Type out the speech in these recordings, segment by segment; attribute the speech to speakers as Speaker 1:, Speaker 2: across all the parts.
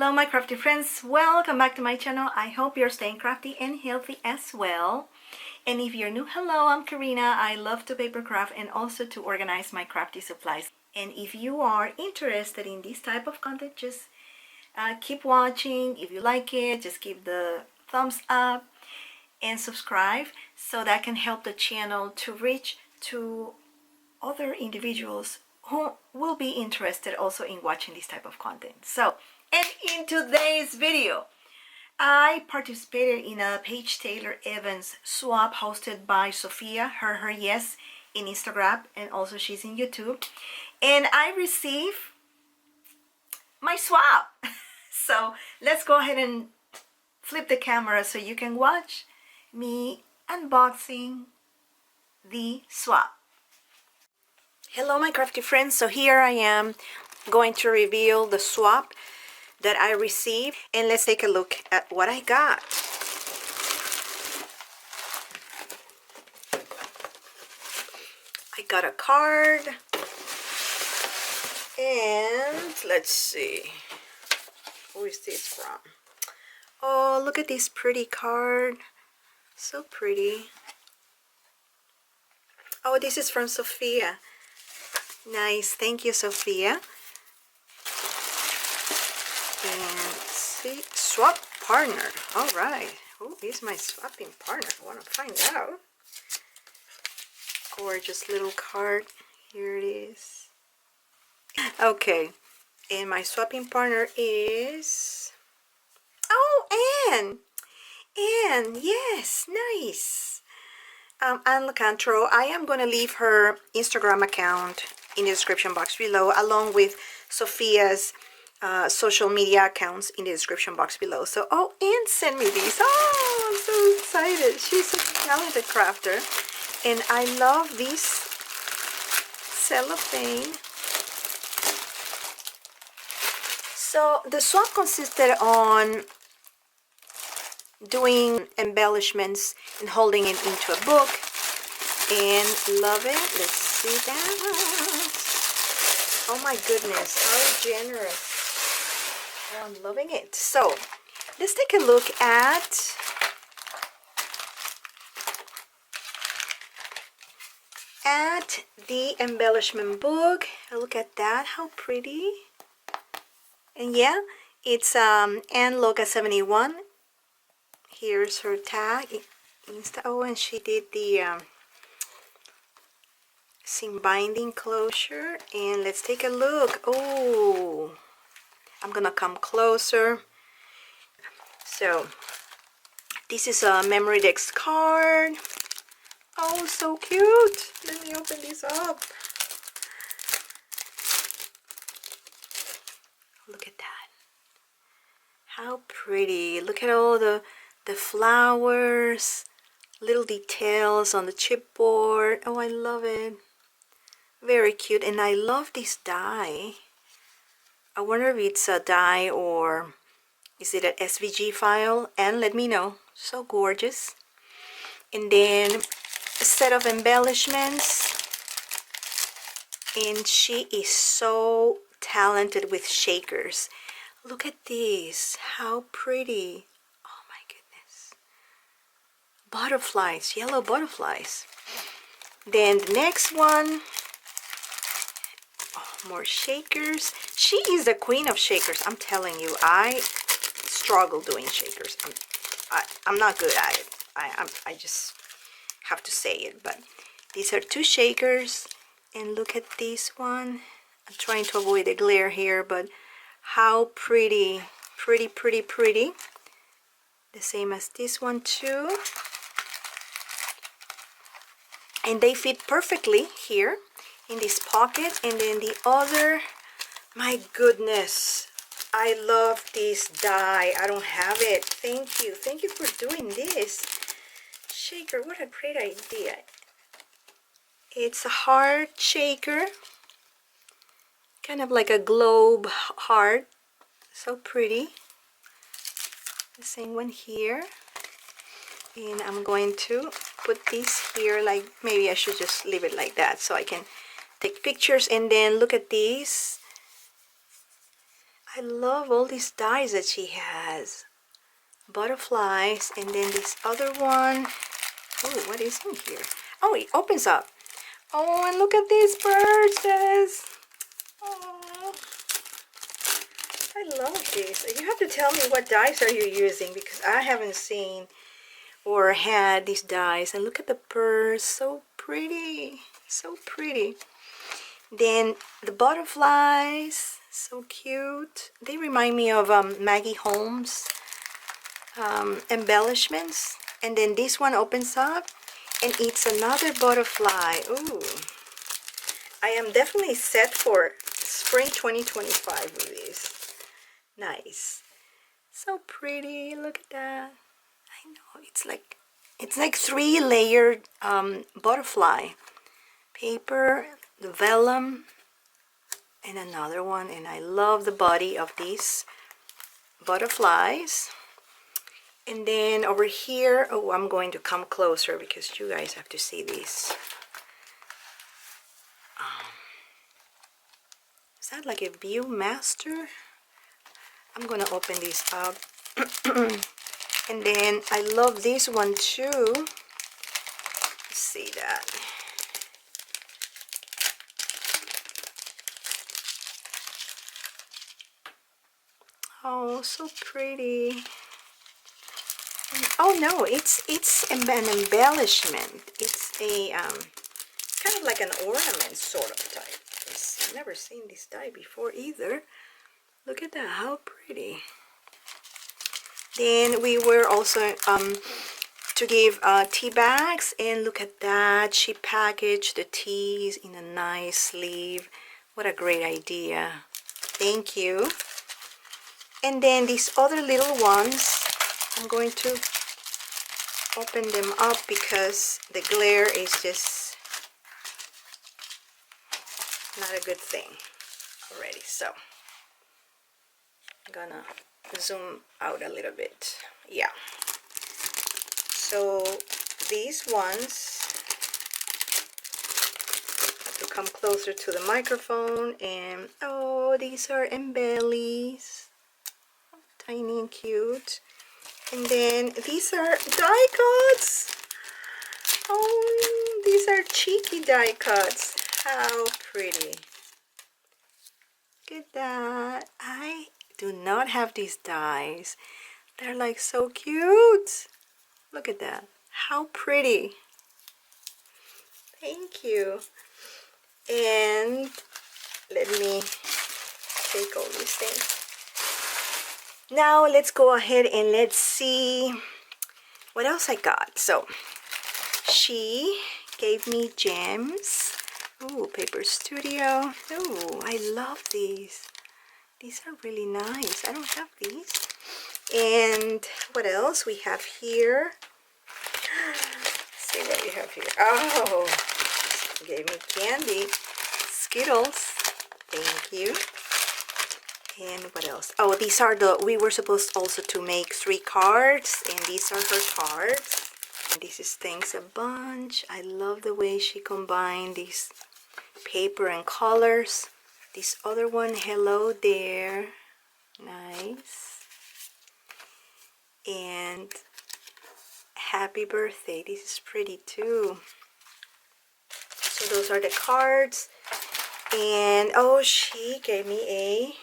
Speaker 1: Hello my crafty friends, welcome back to my channel. I hope you're staying crafty and healthy as well. And if you're new, hello, I'm Karina. I love to paper craft and also to organize my crafty supplies. And if you are interested in this type of content, just keep watching. If you like it, just give the thumbs up and subscribe so that can help the channel to reach to other individuals who will be interested also in watching this type of content. So, and in today's video, I participated in a Paige Taylor Evans swap hosted by Sofia, her yes, in Instagram, and also she's in YouTube. And I received my swap. So let's go ahead and flip the camera so you can watch me unboxing the swap. Hello my crafty friends, so here I am going to reveal the swap that I received, and let's take a look at what I got. I got a card, and let's see, who is this from? Oh, look at this pretty card, so pretty. Oh, this is from Sofia. Nice, thank you, Sofia. And see, swap partner. All right, who is my swapping partner? I want to find out. Gorgeous little card. Here it is. Okay, and my swapping partner is, oh, Anne. Anne, yes, nice. Anne Lacantro. I am going to leave her Instagram account in the description box below, along with Sophia's social media accounts in the description box below. So, oh, Anne sent me these. Oh, I'm so excited. She's a talented crafter, and I love this cellophane. So the swap consisted on doing embellishments and holding it into a book, and love it. Let's see that. Oh my goodness, how generous. Oh, I'm loving it. So let's take a look at the embellishment book. Look at that, how pretty. And yeah, it's Anne Loca 71. Here's her tag. Oh, and she did the seam binding closure. And let's take a look. Oh, I'm gonna come closer. So this is a Memory Dex card. Oh, so cute. Let me open this up. Look at that. How pretty. Look at all the flowers, little details on the chipboard. Oh, I love it. Very cute. And I love this die. I wonder if it's a die or is it an SVG file? And let me know. So gorgeous. And then a set of embellishments. And she is so talented with shakers. Look at this. How pretty. Oh my goodness. Butterflies. Yellow butterflies. Then the next one. More shakers. She is the queen of shakers. I'm telling you, I struggle doing shakers. I'm not good at it. I just have to say it. But these are two shakers, and look at this one. I'm trying to avoid the glare here, but how pretty, pretty, pretty, pretty. The same as this one too. And they fit perfectly here in this pocket. And then the other, my goodness, I love this die. I don't have it. Thank you for doing this shaker. What a great idea. It's a heart shaker, kind of like a globe heart. So pretty. The same one here. And I'm going to put this here, like maybe I should just leave it like that so I can take pictures. And then look at these. I love all these dies that she has. Butterflies, and then this other one. Oh, what is in here? Oh, it opens up. Oh, and look at these birds. Oh, I love these. You have to tell me what dies are you using, because I haven't seen or had these dies. And look at the birds, so pretty, so pretty. Then the butterflies, so cute. They remind me of Maggie Holmes embellishments. And then this one opens up and it's another butterfly. Ooh, I am definitely set for spring 2025 with these. Nice, so pretty. Look at that. I know, it's like 3-layered butterfly paper, the vellum, and another one. And I love the body of these butterflies. And then over here, oh, I'm going to come closer because you guys have to see these. Is that like a Viewmaster? I'm gonna open these up. And then I love this one too. Let's see that. Oh, so pretty. Oh no, it's an embellishment. It's a kind of like an ornament sort of type. I've never seen this die before either. Look at that, how pretty. Then we were also to give tea bags, and look at that. She packaged the teas in a nice sleeve. What a great idea. Thank you. And then these other little ones, I'm going to open them up because the glare is just not a good thing already. So I'm gonna zoom out a little bit. Yeah, so these ones have to come closer to the microphone. And oh, these are embellies, tiny and cute. And then these are die cuts. Oh, these are cheeky die cuts. How pretty. Look at that. I do not have these dies. They're like so cute. Look at that. How pretty. Thank you. And let me take all these things. Now let's go ahead and let's see what else I got. So she gave me gems. Ooh, Paper Studio. Ooh, I love these. These are really nice. I don't have these. And what else we have here? Let's see what we have here. Oh, she gave me candy. Skittles. Thank you. And what else? Oh, these are we were supposed also to make 3 cards, and these are her cards. And this is Thanks a Bunch. I love the way she combined these paper and colors. This other one, Hello There. Nice. And Happy Birthday. This is pretty too. So those are the cards. And oh, she gave me a,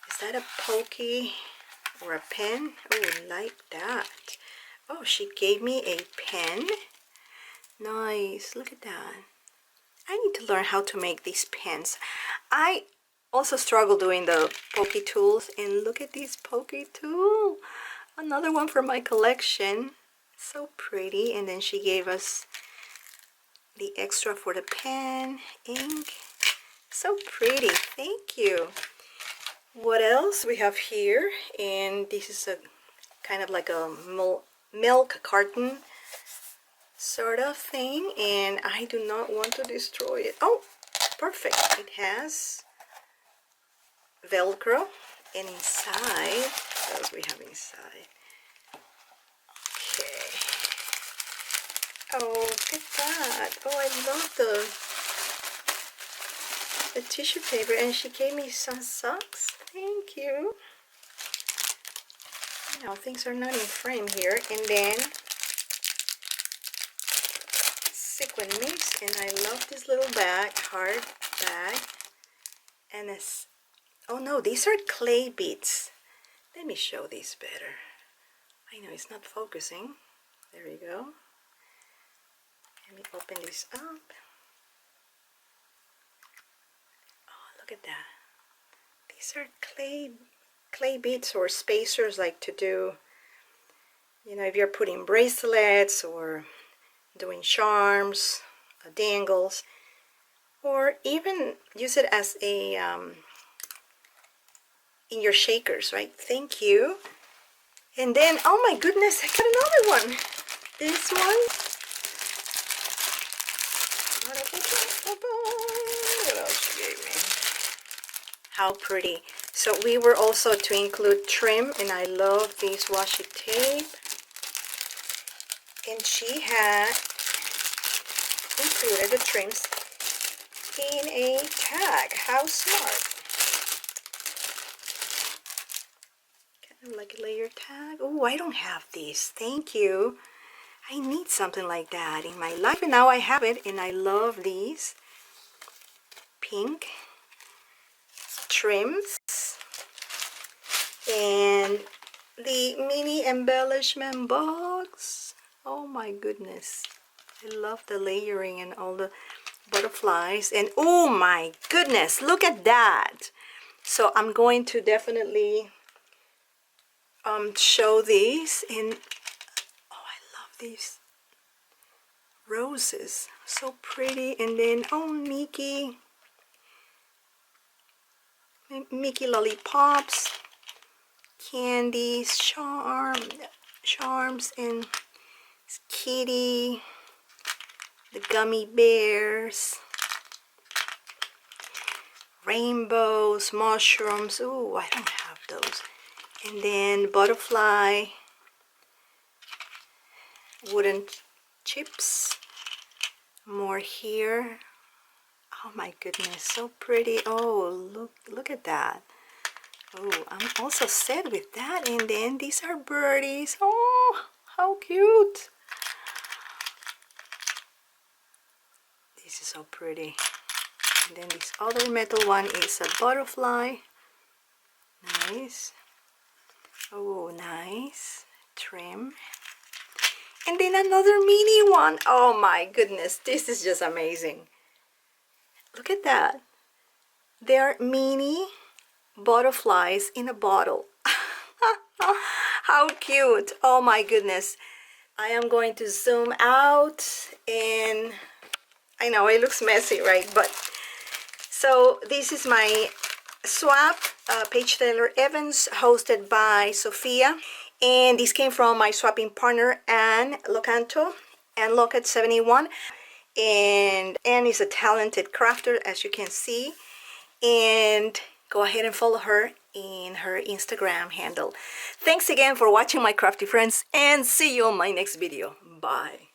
Speaker 1: is that a pokey or a pen? Oh, I like that. Oh, she gave me a pen. Nice. Look at that. I need to learn how to make these pens. I also struggle doing the pokey tools. And look at this pokey tool. Another one for my collection. So pretty. And then she gave us the extra for the pen, ink. So pretty. Thank you. What else we have here? And this is a kind of like a milk carton sort of thing, and I do not want to destroy it. Oh, perfect. It has Velcro, and inside, what else we have inside? Okay. Oh, look at that. Oh, I love the tissue paper. And she gave me some socks. you. Now things are not in frame here. And then sequin mix, and I love this little bag, hard bag. And it's, oh no, these are clay beads. Let me show these better. I know it's not focusing. There we go. Let me open this up. Oh, look at that. These are clay beads or spacers, like to do, you know, if you're putting bracelets or doing charms, dangles, or even use it as a in your shakers, right? Thank you. And then, oh my goodness, I got another one. This one. What else you gave me? How pretty. So we were also to include trim, and I love this washi tape. And she had included the trims in a tag. How smart. Kind of like a layer tag. Oh, I don't have these. Thank you. I need something like that in my life, and now I have it, and I love these pink trims and the mini embellishment box. Oh my goodness, I love the layering and all the butterflies. And oh my goodness, look at that. So I'm going to definitely show these. And oh, I love these roses, so pretty. And then, oh, Mickey lollipops, candies, charms, and kitty, the gummy bears, rainbows, mushrooms. Ooh, I don't have those. And then butterfly, wooden chips, more here. Oh my goodness, so pretty. Oh, look at that. Oh, I'm also set with that. And then these are birdies. Oh, how cute. This is so pretty. And then this other metal one is a butterfly. Nice. Oh, nice. Trim. And then another mini one. Oh my goodness, this is just amazing. Look at that. They're mini butterflies in a bottle. How cute. Oh my goodness. I am going to zoom out, and I know it looks messy, right? But so this is my swap, Paige Taylor Evans, hosted by Sofia. And this came from my swapping partner, Anne Locanto, Anne Locat 71. And Anne is a talented crafter, as you can see. And go ahead and follow her in her Instagram handle. Thanks again for watching, my crafty friends, and see you on my next video. Bye.